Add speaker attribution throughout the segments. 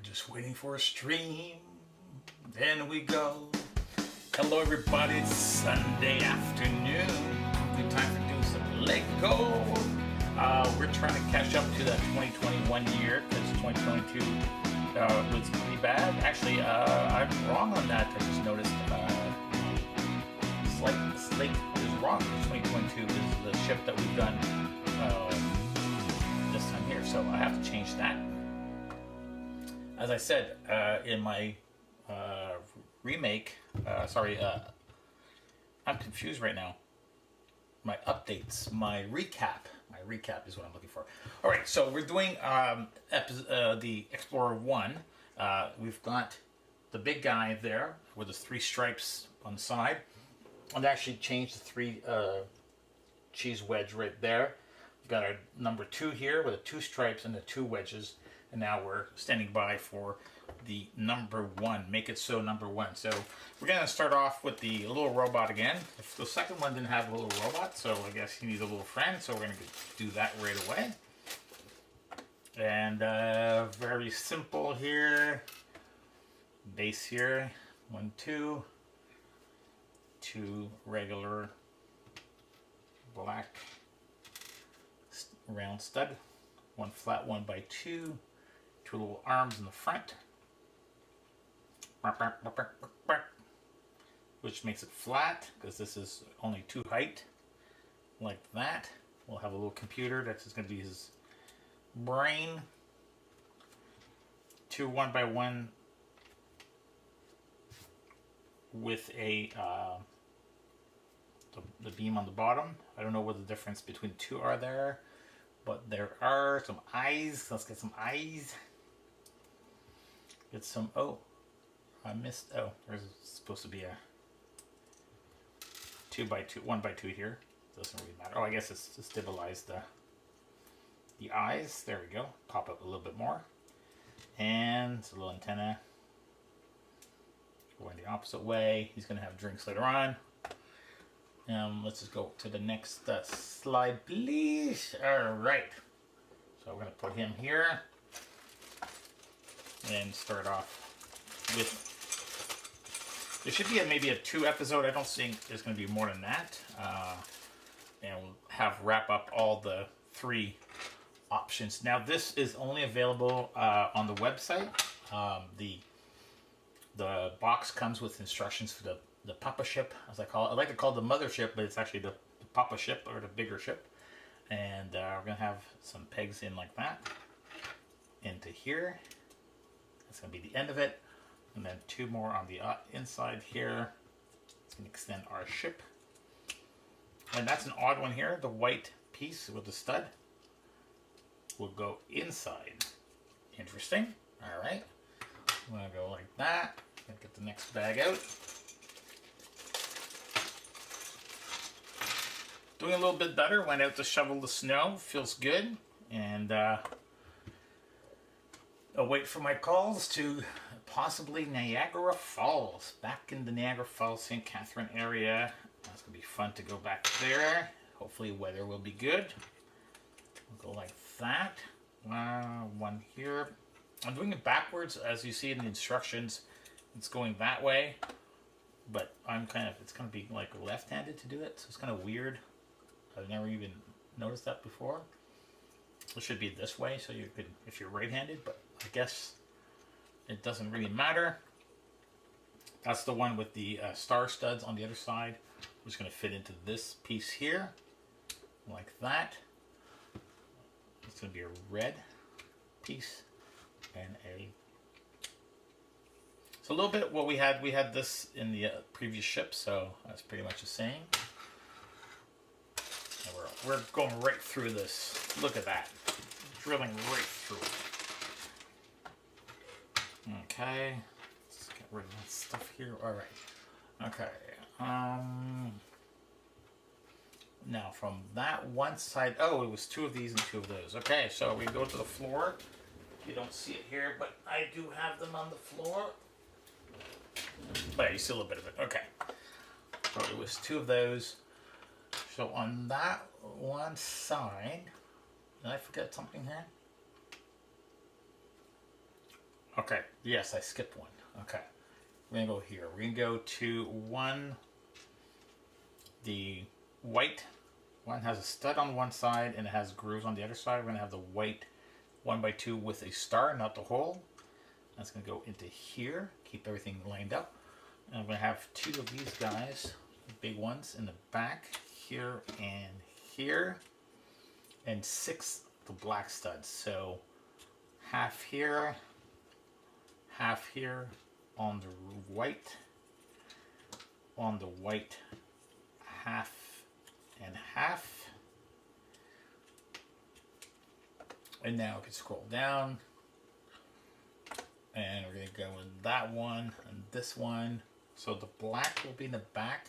Speaker 1: Just waiting for a stream. Then we go. Hello, everybody. It's Sunday afternoon. Good time for doing some Lego. We're trying to catch up to that 2021 year because 2022 was pretty bad. Actually, I'm wrong on that. I just noticed Slate is wrong. 2022 is the ship that we've done this time here, so I have to change that. As I said in my remake, I'm confused right now. My updates, my recap is what I'm looking for. All right, so we're doing the Explorer 1. We've got the big guy there with the 3 stripes on the side. And actually changed the 3 cheese wedge right there. We've got our number 2 here with the 2 stripes and the 2 wedges. And now we're standing by for the number 1. Make it so number 1. So we're going to start off with the little robot again. The second one didn't have a little robot, so I guess he needs a little friend. So we're going to do that right away. And very simple here. Base here. 1, 2. 2 regular black round stud. 1 flat 1x2. 2 little arms in the front, which makes it flat because this is only 2 height, like that. We'll have a little computer that's just going to be his brain. 2 1x1 with a the beam on the bottom. I don't know what the difference between the 2 are there, but there are some eyes. Let's get some eyes. Get some, oh, I missed, oh, there's supposed to be a 2x2, 1x2 here. Doesn't really matter. Oh, I guess it's to stabilize the eyes. There we go. Pop up a little bit more. And a little antenna. Going the opposite way. He's going to have drinks later on. Let's just go to the next slide, please. All right. So we're going to put him here. And start off with, there should be maybe a 2 episode. I don't think there's going to be more than that. And we'll wrap up all the 3 options. Now this is only available on the website. The box comes with instructions for the Papa ship, as I call it. I like to call it the mother ship, but it's actually the Papa ship, or the bigger ship. And we're going to have some pegs in like that into here. That's going to be the end of it. And then 2 more on the inside here. It's going to extend our ship. And that's an odd one here. The white piece with the stud will go inside. Interesting. All right. I'm going to go like that. Get the next bag out. Doing a little bit better. Went out to shovel the snow. Feels good. And I'll wait for my calls to possibly Niagara Falls. Back in the Niagara Falls, St. Catherine area. That's going to be fun to go back there. Hopefully weather will be good. We'll go like that. 1 here. I'm doing it backwards. As you see in the instructions, it's going that way. But it's going to be like left-handed to do it. So it's kind of weird. I've never even noticed that before. It should be this way, so you could, if you're right-handed, but I guess it doesn't really matter. That's the one with the star studs on the other side. It's going to fit into this piece here, like that. It's going to be a red piece and a. So a little bit what we had. We had this in the previous ship, so that's pretty much the same. And we're going right through this. Look at that. Drilling right through it. Okay. Let's get rid of that stuff here. Alright. Okay. Now from that one side, oh, it was 2 of these and 2 of those. Okay, so we go to the floor. You don't see it here, but I do have them on the floor. But you see a little bit of it. Okay. So it was 2 of those. So on that one side, did I forget something here? Okay, yes, I skipped one. Okay, we're gonna go here. We're gonna go to one. The white one has a stud on one side and it has grooves on the other side. We're gonna have the white 1x2 with a star, not the hole. That's gonna go into here. Keep everything lined up. And I'm gonna have two of these guys, big ones, in the back here and here, and 6 the black studs. So half here on the white, half and half. And now we can scroll down, and we're gonna go in that one and this one. So the black will be in the back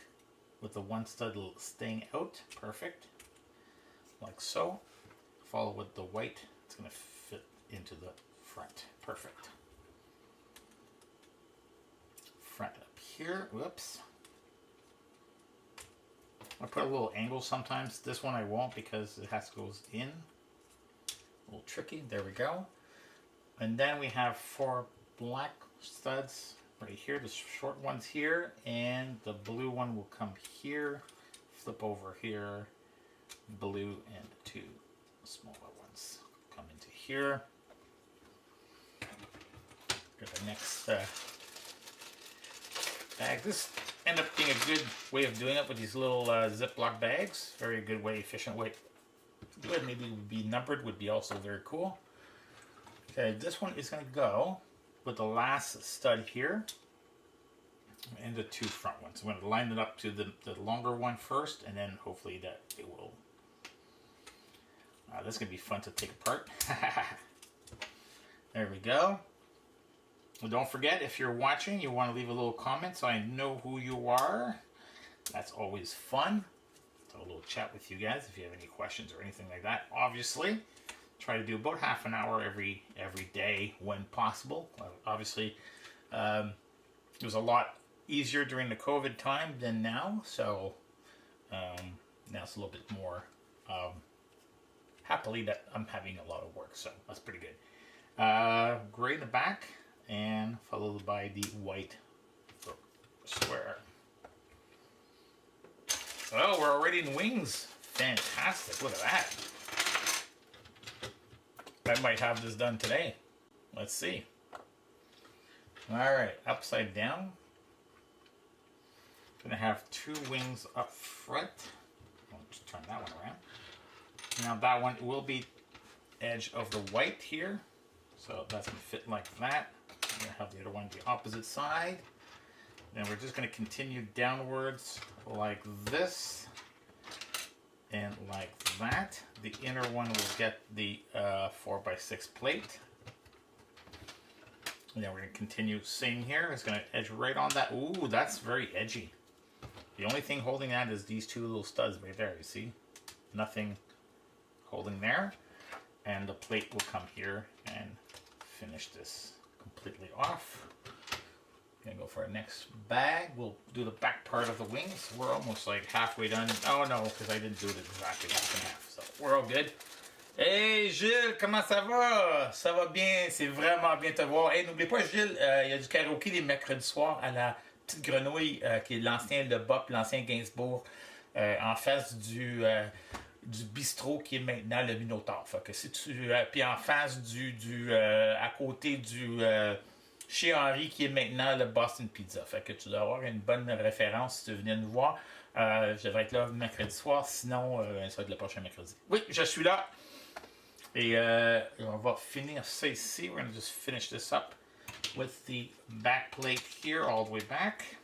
Speaker 1: with the one stud staying out. Perfect. Like so. Follow with the white. It's gonna fit into the front. Perfect. Front up here. Whoops. I put a little angle sometimes. This one I won't because it has to go in. A little tricky. There we go. And then we have 4 black studs right here. The short one's here, and the blue one will come here. Flip over here. Blue and 2 smaller ones come into here. Got the next bag. This ended up being a good way of doing it with these little Ziploc bags. Very good way, efficient way. Good, maybe it would be numbered, would be also very cool. Okay, this one is going to go with the last stud here and the 2 front ones. I'm going to line it up to the longer one first, and then hopefully that it will. This is going to be fun to take apart. There we go. Well, don't forget, if you're watching, you want to leave a little comment so I know who you are. That's always fun. So a little chat with you guys if you have any questions or anything like that. Obviously, try to do about half an hour every day when possible. Obviously, it was a lot easier during the COVID time than now. So now it's a little bit more happily that I'm having a lot of work. So that's pretty good. Gray in the back, and followed by the white square. Oh, we're already in wings. Fantastic. Look at that. I might have this done today. Let's see. Alright, upside down. Gonna have 2 wings up front. I'll just turn that one around. Now that one will be edge of the white here. So that's gonna fit like that. I'm gonna have the other one the opposite side. Then we're just going to continue downwards like this and like that. The inner one will get the 4x6 plate. And then we're going to continue same here. It's going to edge right on that. Ooh, that's very edgy. The only thing holding that is these 2 little studs right there. You see? Nothing holding there. And the plate will come here and finish this completely off. Gonna go for our next bag. We'll do the back part of the wings. We're almost like halfway done. Oh no, because I didn't do it exactly half and half. So we're all good. Hey Gilles, comment ça va? Ça va bien, c'est vraiment bien te voir. Hey, n'oublie pas Gilles, il y a du karaoké les mercredis soirs à la Petite Grenouille, qui est l'ancien Le Bop, l'ancien Gainsbourg, en face du bistrot qui est maintenant le Minotaur. Fait que si tu, puis en face à côté du chez Henri qui est maintenant le Boston Pizza. Fait que tu dois avoir une bonne référence si tu venais nous voir. Je devrais être là mercredi soir, sinon ça va être le prochain mercredi. Oui, je suis là. Et on va finir ça ici. We're going to just finish this up with the back plate here all the way back.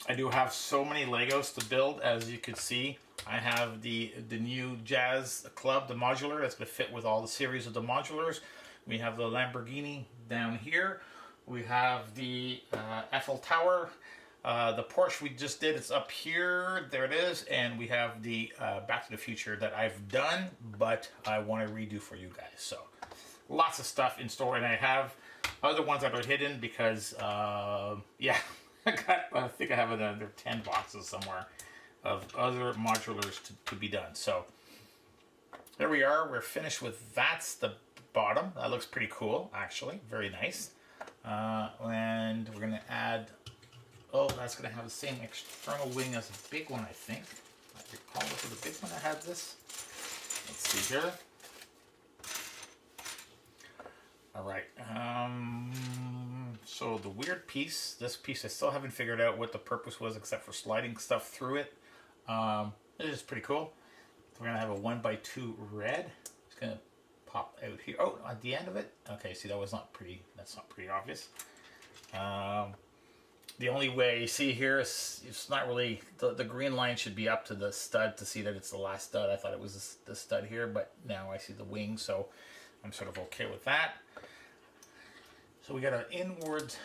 Speaker 1: I do have so many Legos to build, as you could see. I have the new Jazz Club, the modular, that's going to fit with all the series of the modulars. We have the Lamborghini down here. We have the Eiffel Tower. The Porsche we just did, it's up here. There it is. And we have the Back to the Future that I've done, but I want to redo for you guys. So lots of stuff in store. And I have other ones that are hidden because, yeah, I think I have another 10 boxes somewhere of other modulars to be done. So there we are. We're finished with that's the bottom. That looks pretty cool, actually. Very nice. And we're going to add, oh, that's going to have the same external wing as the big one, I think. I recall this was the big one that had this. Let's see here. All right. So the weird piece, this piece, I still haven't figured out what the purpose was except for sliding stuff through it. It is pretty cool. So we're going to have a 1x2 red. It's going to pop out here. Oh, at the end of it. Okay, see, that's not pretty obvious. The only way you see here is it's not really, the green line should be up to the stud to see that it's the last stud. I thought it was the stud here, but now I see the wing, so I'm sort of okay with that. So we got an inward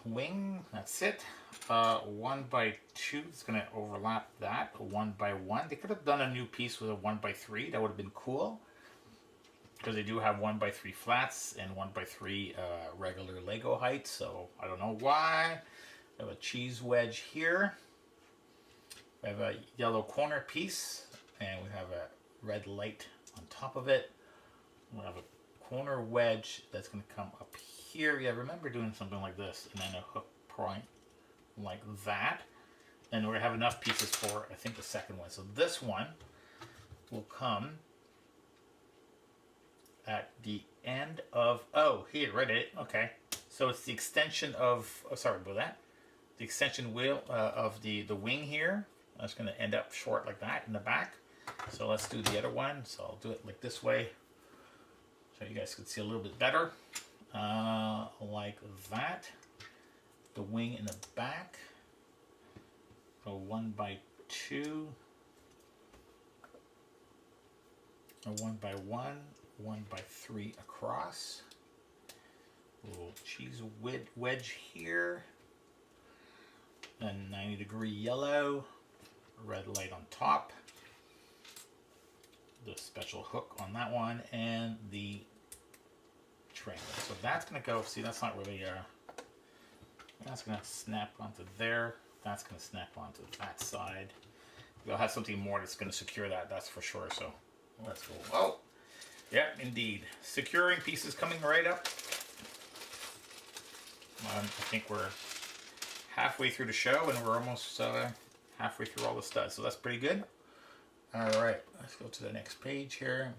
Speaker 1: wing, that's it. 1x2 is going to overlap that, a 1x1. They could have done a new piece with a 1x3, that would have been cool. Because they do have 1x3 flats and 1x3 regular Lego height, so I don't know why. We have a cheese wedge here. We have a yellow corner piece, and we have a red light on top of it. We have a corner wedge that's going to come up here. Yeah, remember doing something like this, and then a hook point like that. And we're going to have enough pieces for, I think, the second one. So this one will come at the end of, oh, here, right it, okay. So it's the extension of, oh, sorry about that. The extension wheel of the wing here. That's going to end up short like that in the back. So let's do the other one. So I'll do it like this way, so you guys can see a little bit better. Like that. The wing in the back. So 1x2. A 1x1. 1x3 across. A little cheese wedge here. And 90-degree yellow. Red light on top. The special hook on that one. And the trailer. So that's going to go, see, that's not really, that's going to snap onto there. That's going to snap onto that side. We'll have something more that's going to secure that, that's for sure. So let's go. Oh, yeah, indeed. Securing pieces coming right up. I think we're halfway through the show, and we're almost halfway through all the studs. So that's pretty good. All right, let's go to the next page here.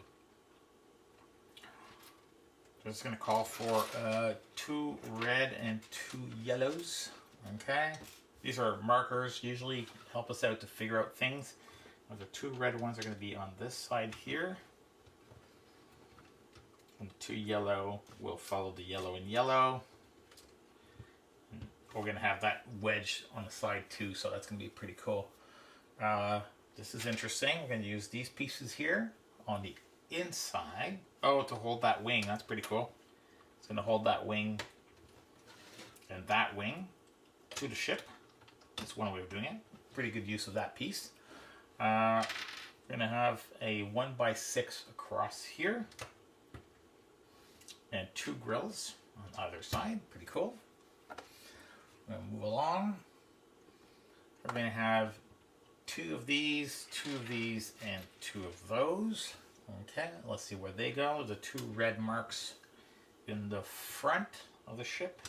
Speaker 1: So it's going to call for 2 red and 2 yellows. Okay, these are markers, usually help us out to figure out things. The 2 red ones are going to be on this side here. And the 2 yellow will follow the yellow and yellow. And we're going to have that wedge on the side too, so that's going to be pretty cool. This is interesting. We're going to use these pieces here on the inside. Oh, to hold that wing. That's pretty cool. It's going to hold that wing and that wing to the ship. That's one way of doing it. Pretty good use of that piece. We're going to have a 1x6 across here. And 2 grills on either side. Pretty cool. We're going to move along. We're going to have 2 of these, 2 of these, and 2 of those. Okay, let's see where they go. The 2 red marks in the front of the ship.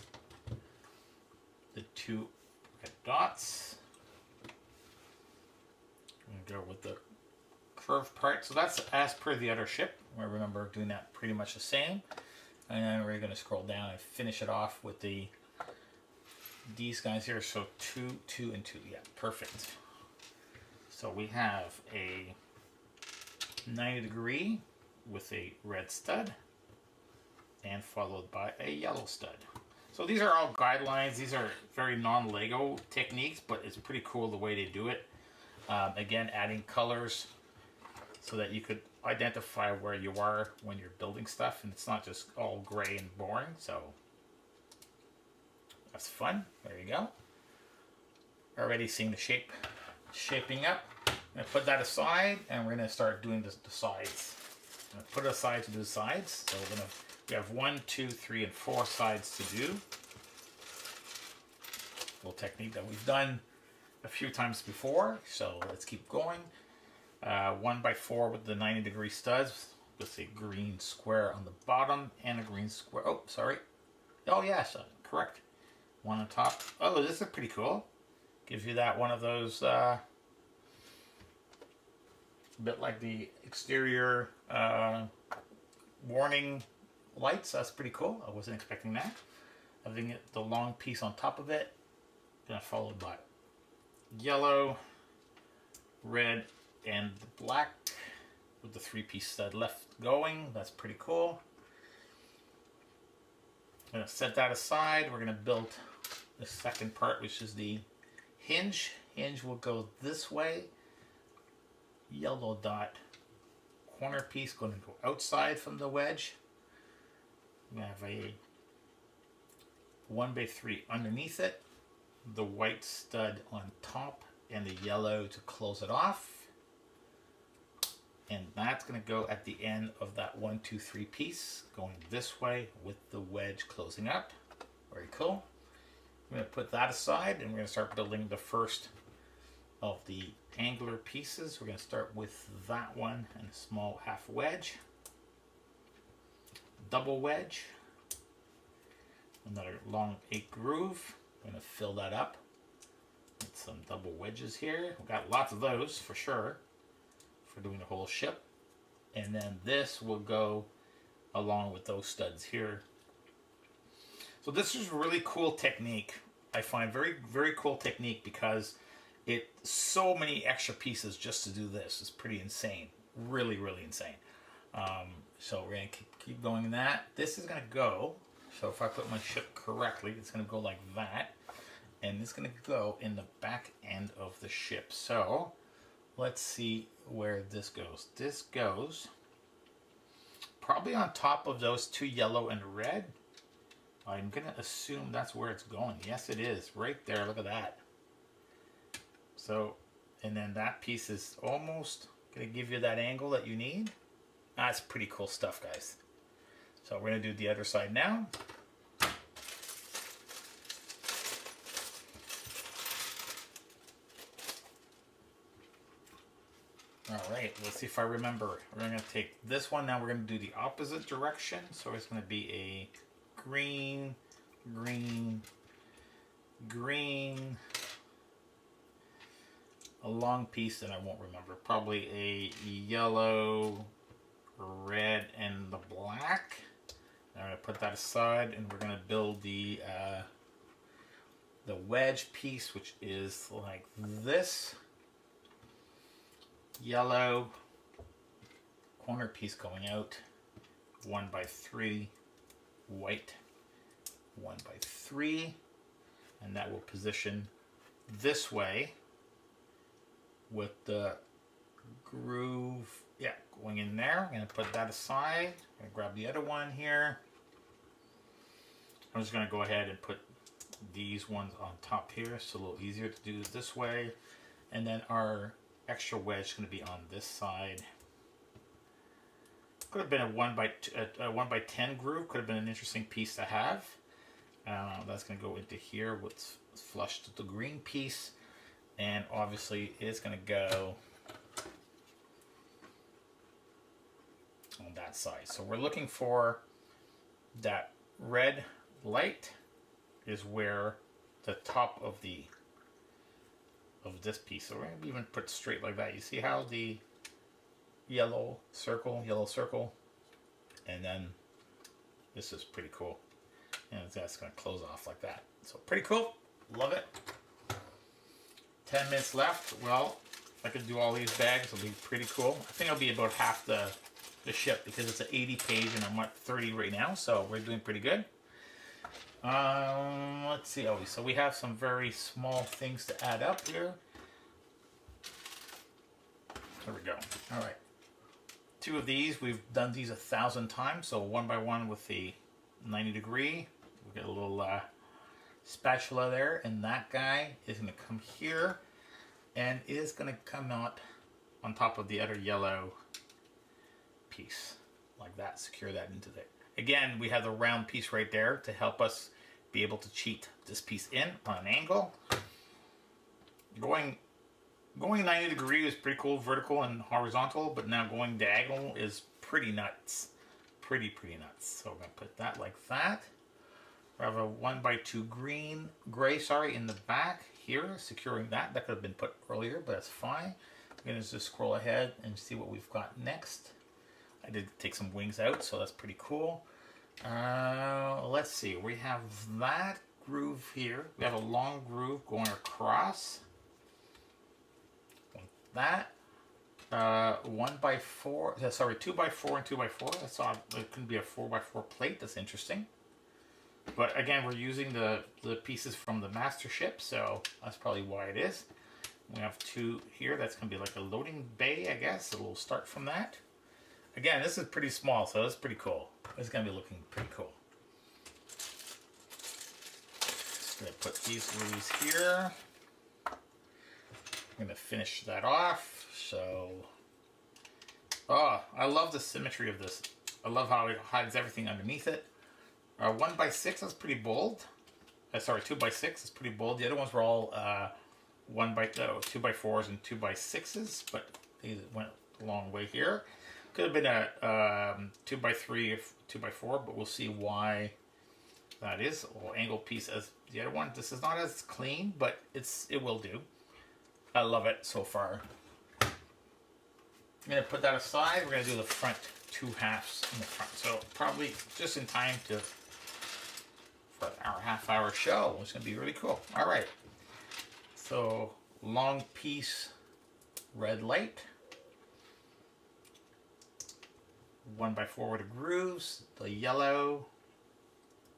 Speaker 1: The 2 red dots. I'm going to go with the curved part. So that's as per the other ship. I remember doing that pretty much the same. And then we're going to scroll down and finish it off with these guys here. So 2, 2, and 2. Yeah, perfect. So we have a 90-degree with a red stud and followed by a yellow stud. So these are all guidelines. These are very non-Lego techniques, but it's pretty cool the way they do it. Again, adding colors so that you could identify where you are when you're building stuff, and it's not just all gray and boring. So that's fun. There you go. Already seeing the shaping up. I'm going to put that aside, and we're going to start doing the sides. I'm going to put it aside to do the sides. So we have 1, 2, 3, and 4 sides to do. Little technique that we've done a few times before. So let's keep going. 1x4 with the 90-degree studs. with a green square on the bottom and a green square. Oh, sorry. Oh, yes, correct. One on top. Oh, this is pretty cool. Gives you that one of those, a bit like the exterior warning lights. That's pretty cool. I wasn't expecting that. Having the long piece on top of it. Gonna followed by yellow, red, and the black with the 3-piece stud left going. That's pretty cool. I'm gonna set that aside. We're gonna build the second part, which is the hinge. Hinge will go this way. Yellow dot corner piece going to go outside from the wedge. We have a 1x3 underneath it, the white stud on top, and the yellow to close it off. And that's going to go at the end of that 1, 2, 3 piece, going this way with the wedge closing up. Very cool. I'm going to put that aside, and we're going to start building the first of the angular pieces. We're going to start with that one and a small half wedge, double wedge, another long 8 groove. I'm going to fill that up with some double wedges here. We've got lots of those for sure for doing the whole ship. And then this will go along with those studs here. So this is a really cool technique. I find very, very cool technique because it's so many extra pieces just to do this. It's pretty insane. Really, really insane. So we're going to keep going that. This is going to go, so if I put my ship correctly, it's going to go like that. And it's going to go in the back end of the ship. So let's see where this goes. This goes probably on top of those 2 yellow and red. I'm going to assume that's where it's going. Yes, it is. Right there. Look at that. So, and then that piece is almost going to give you that angle that you need. That's pretty cool stuff, guys. So we're going to do the other side now. Alright, let's see if I remember. We're going to take this one, now we're going to do the opposite direction. So it's going to be a green, green, green, a long piece that I won't remember. Probably a yellow, red, and the black. I'm going to put that aside, and we're going to build the wedge piece, which is like this. Yellow corner piece going out, 1x3 white, 1x3, and that will position this way with the groove, yeah, going in there. I'm going to put that aside. I'm going to grab the other one here. I'm just going to go ahead and put these ones on top here. It's a little easier to do this way. And then our extra wedge is going to be on this side. Could have been a 1x10 groove. Could have been an interesting piece to have. That's going to go into here with flush to the green piece. And obviously it's going to go on that side. So we're looking for that red light is where the top of this piece. So we're going to even put straight like that. You see how the yellow circle, and then this is pretty cool. And that's going to close off like that. So pretty cool. Love it. 10 minutes left. Well, if I could do all these bags, it'll be pretty cool. I think it'll be about half the ship because it's an 80 page and I'm at 30 right now. So we're doing pretty good. Let's see. Oh, so we have some very small things to add up here. There we go. All right. 2 of these, we've done these 1,000 times. So 1x1 with the 90 degree. We got a little spatula there, and that guy is going to come here, and it is going to come out on top of the other yellow piece, like that. Secure that into there. Again, we have the round piece right there to help us be able to cheat this piece in on an angle. Going 90 degrees is pretty cool, vertical and horizontal, but now going diagonal is pretty nuts. Pretty nuts. So we're going to put that like that. We have a 1x2 gray, in the back here, securing that. That could have been put earlier, but that's fine. I'm going to just scroll ahead and see what we've got next. I did take some wings out, so that's pretty cool. Let's see. We have that groove here. We have a long groove going across. Like that. 1x4. Sorry, 2x4 and 2x4. I saw it couldn't be a 4x4 plate. That's interesting. But again, we're using the pieces from the master ship, so that's probably why it is. We have two here. That's going to be like a loading bay, I guess. A little start from that. Again, this is pretty small, so that's pretty cool. It's going to be looking pretty cool. Just going to put these screws here. I'm going to finish that off. So, oh, I love the symmetry of this. I love how it hides everything underneath it. 1x6 is pretty bold. Sorry, 2x6 is pretty bold. The other ones were all 2x4s and 2x6s, but they went a long way here. Could have been a 2x3 or 2x4, but we'll see why that is. A little angle piece as the other one. This is not as clean, but it will do. I love it so far. I'm going to put that aside. We're going to do the front two halves in the front. So probably just in time for our half-hour show. It's going to be really cool. All right. So long piece red light. 1x4 with the grooves, the yellow,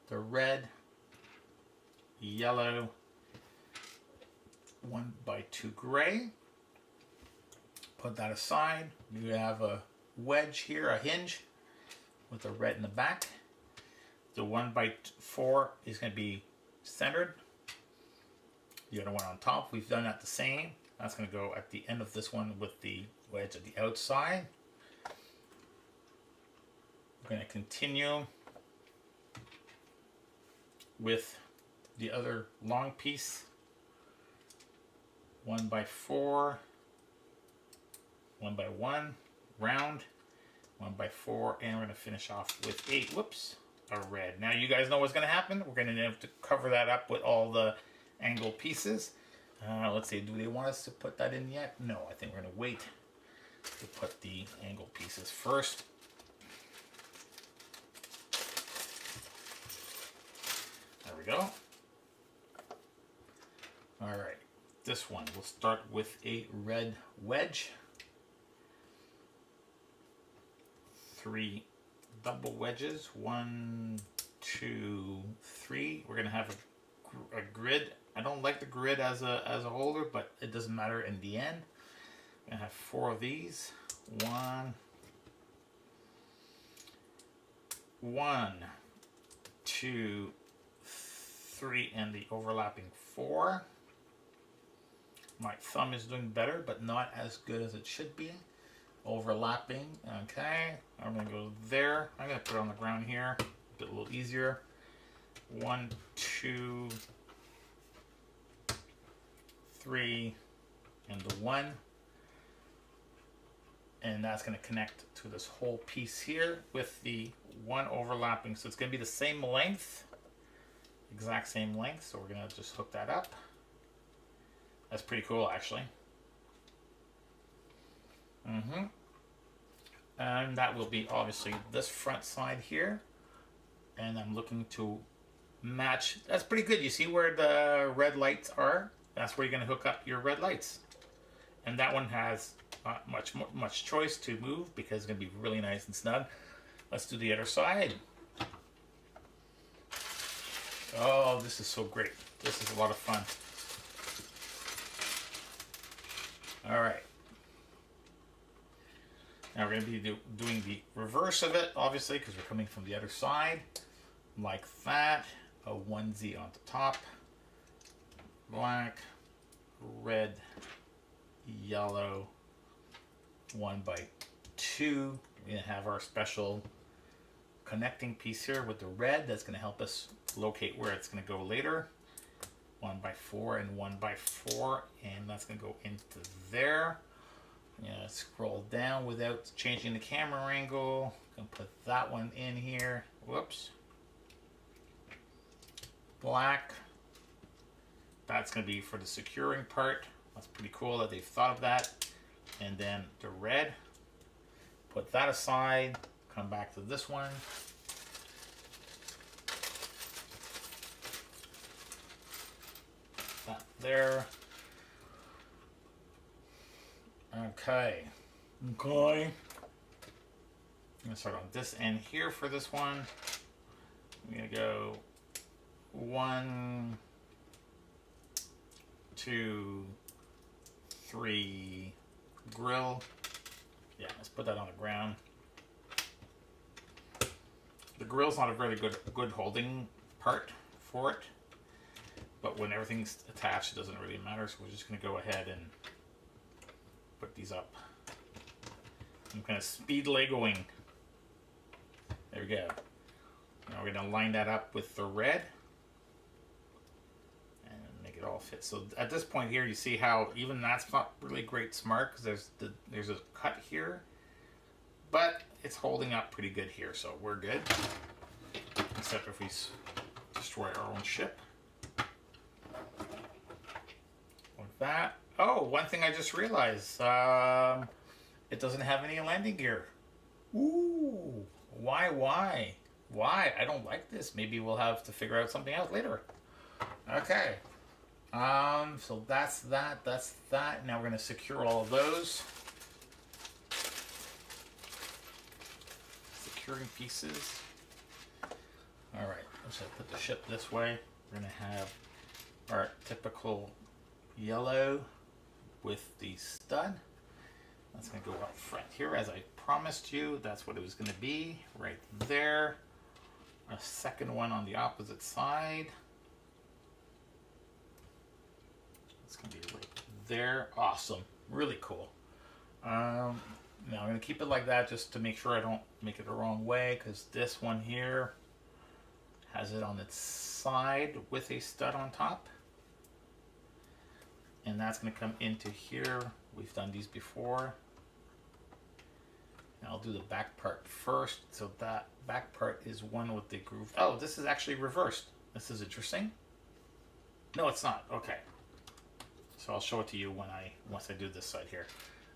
Speaker 1: the red, yellow, 1x2 gray. Put that aside. You have a wedge here, a hinge with the red in the back. The 1x4 is going to be centered. The other one on top, we've done that the same. That's going to go at the end of this one with the wedge at the outside. We're going to continue with the other long piece. 1x4, 1x1, round, 1x4, and we're going to finish off with a red. Now you guys know what's going to happen. We're going to have to cover that up with all the angle pieces. Let's see, do they want us to put that in yet? No, I think we're going to wait to put the angle pieces first. There we go. All right, this one, we'll start with a red wedge. 3 double wedges, 1, 2, 3. We're gonna have a grid. I don't like the grid as a holder, but it doesn't matter in the end. I'm gonna have 4 of these. 1, 2, 3, and the overlapping 4. My thumb is doing better, but not as good as it should be. Overlapping, okay. I'm gonna go there. I'm gonna put it on the ground here, a little easier. 1, 2, 3, and the 1. And that's gonna connect to this whole piece here with the 1 overlapping. So it's gonna be the same length, exact same length. So we're gonna just hook that up. That's pretty cool, actually. And that will be obviously this front side here. And I'm looking to match. That's pretty good. You see where the red lights are? That's where you're going to hook up your red lights. And that one has not much choice to move because it's going to be really nice and snug. Let's do the other side. Oh, this is so great. This is a lot of fun. All right. Now we're going to be doing the reverse of it, obviously, because we're coming from the other side. Like that. A onesie on the top. Black, red, yellow, 1x2. We're going to have our special connecting piece here with the red. That's going to help us locate where it's going to go later. 1x4 and 1x4. And that's going to go into there. Yeah, scroll down without changing the camera angle. Gonna put that one in here. Whoops. Black. That's gonna be for the securing part. That's pretty cool that they've thought of that. And then the red. Put that aside. Come back to this one. That there. Okay. I'm gonna start on this end here for this one. I'm gonna go 1, 2, 3 grill. Yeah, let's put that on the ground. The grill's not a very good holding part for it, but when everything's attached, it doesn't really matter. So we're just gonna go ahead and put these up. I'm kind of speed Legoing. There we go. Now we're gonna line that up with the red and make it all fit. So at this point here, you see how even that's not really great smart because there's a cut here, but it's holding up pretty good here, so we're good. Except if we destroy our own ship. Like that. Oh, one thing I just realized. It doesn't have any landing gear. Ooh, why? I don't like this. Maybe we'll have to figure out something out later. Okay. So that's that. Now we're gonna secure all of those. Securing pieces. All right, let's put the ship this way. We're gonna have our typical yellow with the stud. That's gonna go up front here as I promised you. That's what it was gonna be right there. A second one on the opposite side. It's gonna be right there. Awesome, really cool. Now I'm gonna keep it like that just to make sure I don't make it the wrong way, because this one here has it on its side with a stud on top. And that's gonna come into here. We've done these before. And I'll do the back part first. So that back part is one with the groove. Oh, this is actually reversed. This is interesting. No, it's not. Okay. So I'll show it to you once I do this side here.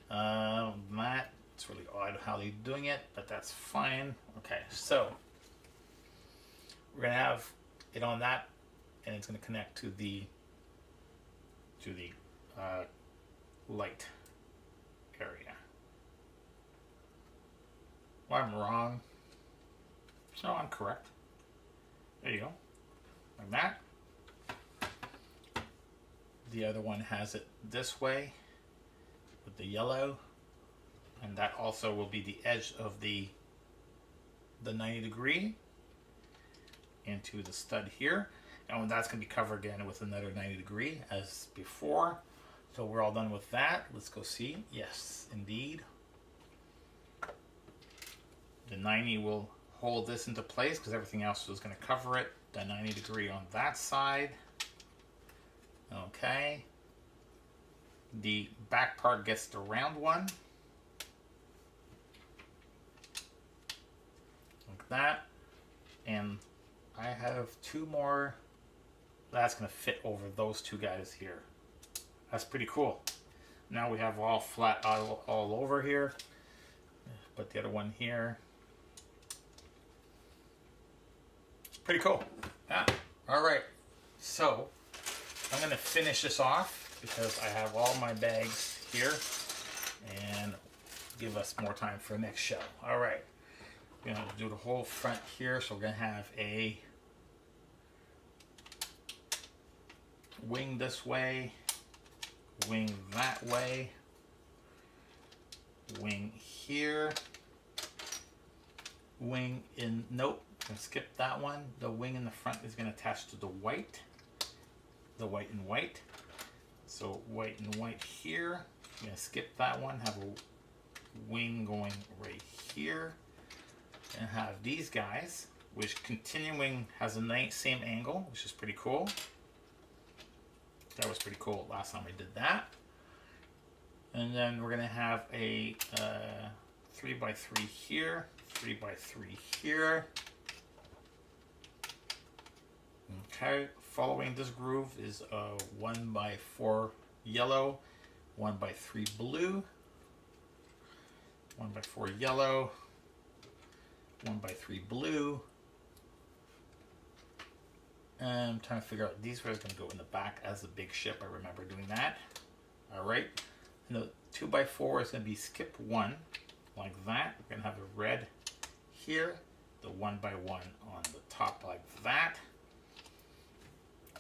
Speaker 1: That, it's really odd how they're doing it, but that's fine. Okay, so we're gonna have it on that, and it's gonna connect to the light area. Well, I'm wrong. No, I'm correct. There you go. Like that. The other one has it this way with the yellow, and that also will be the edge of the 90-degree into the stud here, and that's going to be covered again with another 90-degree as before. So we're all done with that. Let's go see. Yes, indeed. The 90 will hold this into place because everything else is going to cover it. The 90-degree on that side. Okay. The back part gets the round one. Like that. And I have two more. That's going to fit over those two guys here. That's pretty cool. Now we have all flat all over here. Put the other one here. Pretty cool. Yeah. All right. So I'm going to finish this off because I have all my bags here and give us more time for the next show. All right. We're going to do the whole front here. So we're going to have a wing this way, wing that way, wing here, wing in, nope, I'm gonna skip that one. The wing in the front is going to attach to the white and white. So white and white here. I'm going to skip that one, have a wing going right here, and have these guys, which continuing has a nice same angle, which is pretty cool. That was pretty cool last time I did that. And then we're gonna have a 3x3 here, 3x3 here. Okay, following this groove is a 1x4 yellow, 1x3 blue, 1x4 yellow, 1x3 blue. And I'm trying to figure out, these are going to go in the back as the big ship. I remember doing that. All right. And the 2x4 is going to be skip 1, like that. We're going to have a red here, the 1x1 on the top like that.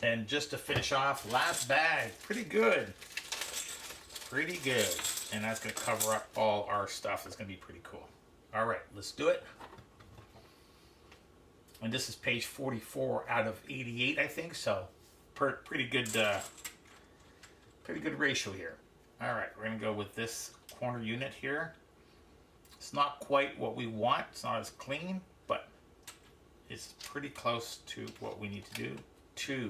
Speaker 1: And just to finish off, last bag. Pretty good. Pretty good. And that's going to cover up all our stuff. It's going to be pretty cool. All right, let's do it. And this is page 44 out of 88, I think. So pretty good ratio here. All right, we're going to go with this corner unit here. It's not quite what we want. It's not as clean, but it's pretty close to what we need to do. 2,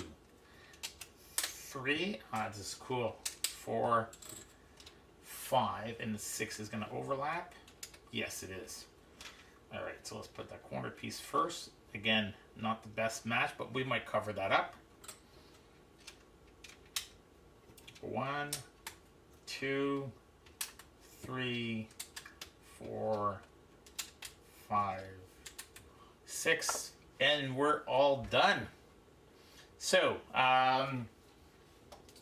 Speaker 1: 3. This is cool. 4, 5, and the 6 is going to overlap. Yes, it is. All right, so let's put that corner piece first. Again, not the best match, but we might cover that up. 1, 2, 3, 4, 5, 6, and we're all done. So,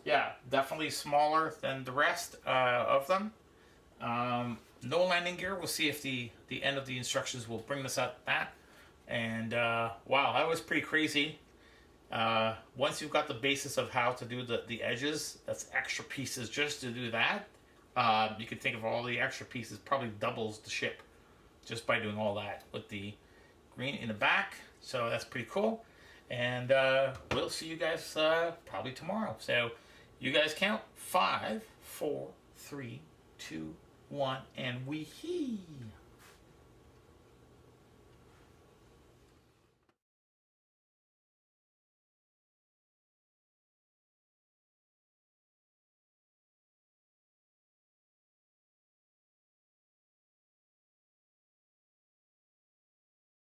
Speaker 1: yeah, definitely smaller than the rest of them. No landing gear. We'll see if the end of the instructions will bring us at that. And wow, that was pretty crazy. Once you've got the basis of how to do the edges, that's extra pieces just to do that. You can think of all the extra pieces, probably doubles the ship just by doing all that with the green in the back. So that's pretty cool. And we'll see you guys probably tomorrow. So you guys count 5, 4, 3, 2, 1, and we hee.